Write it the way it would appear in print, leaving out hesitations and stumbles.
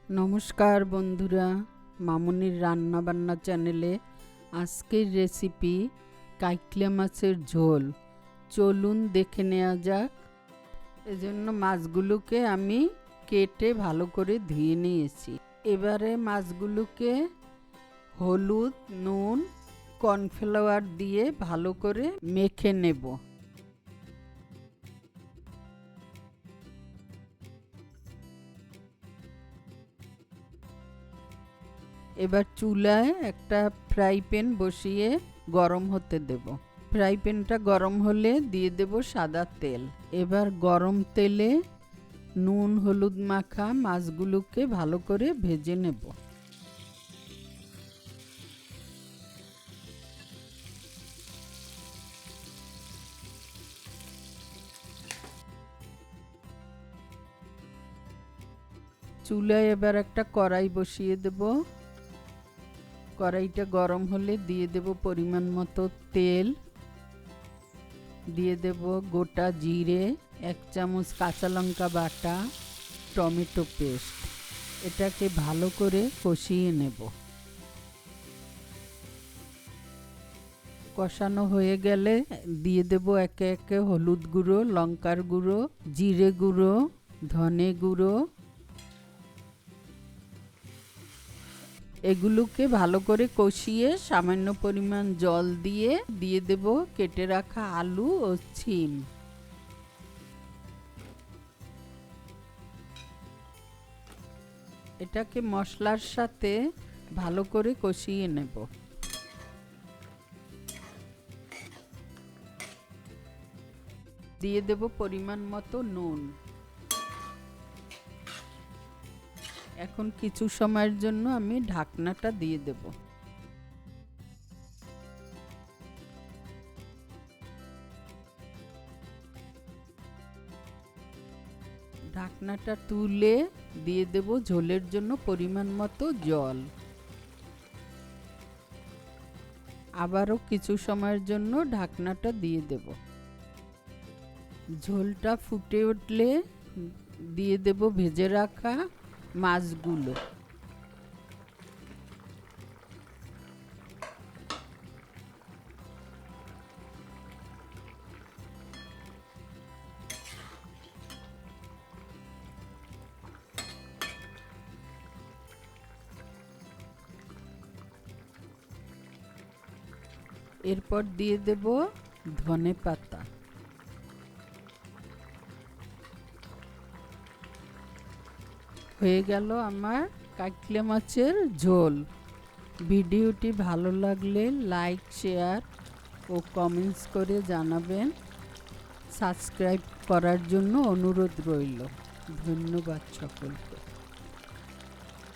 নমস্কার বন্ধুরা, মামুনির রান্নাবান্না চ্যানেলে আজকের রেসিপি কাইকলে মাছের ঝোল। চলুন দেখে নেওয়া যাক। এজন্য মাছগুলোকে আমি কেটে ভালো করে ধুয়ে নিয়েছি। এবারে মাছগুলোকে হলুদ, নুন, কর্নফ্লাওয়ার দিয়ে ভালো করে মেখে নেব। এবার চুলায় একটা ফ্রাই প্যান বসিয়ে গরম হতে দেব। ফ্রাই প্যানটা গরম হলে দিয়ে দেব সাদা তেল। এবার গরম তেলে নুন হলুদ মাখা মাছগুলোকে ভালো করে ভেজে নেব। চুলায় এবার একটা কড়াই বসিয়ে দেব। কড়াইটা গরম হলে দিয়ে দেব পরিমাণ মতো তেল, দিয়ে দেব গোটা জিরে, 1 চামচ কাঁচা লঙ্কা বাটা, টমেটো পেস্ট। এটাকে ভালো করে কষিয়ে নেব। কষানো হয়ে গেলে দিয়ে দেব একে একে হলুদ গুঁড়ো, লঙ্কার গুঁড়ো, জিরে গুঁড়ো, ধনে গুঁড়ো। এগুলোকে ভালো করে কষিয়ে সামান্য পরিমাণ জল দিয়ে দেব কেটে রাখা আলু ও শিম। এটাকে মশলার সাথে ভালো করে কষিয়ে নেব। দিয়ে দেব পরিমাণ মতো নুন। এখন কিছু সময়ের জন্য আমি ঢাকনাটা দিয়ে দেব। ঢাকনাটা তুলে দিয়ে দেব ঝোলের জন্য পরিমাণ মতো জল। আবারও কিছু সময়ের জন্য ঢাকনাটা দিয়ে দেব। ঝোলটা ফুটে উঠলে দিয়ে দেব ভেজে রাখা মাছগুলো। এরপর দিয়ে দেব ধনে পাতা। হয়ে গেল আমার কাইকলে মাছের ঝোল। ভিডিওটি ভালো লাগলে লাইক, শেয়ার ও কমেন্টস করে জানাবেন। সাবস্ক্রাইব করার জন্য অনুরোধ রইল। ধন্যবাদ সকলকে।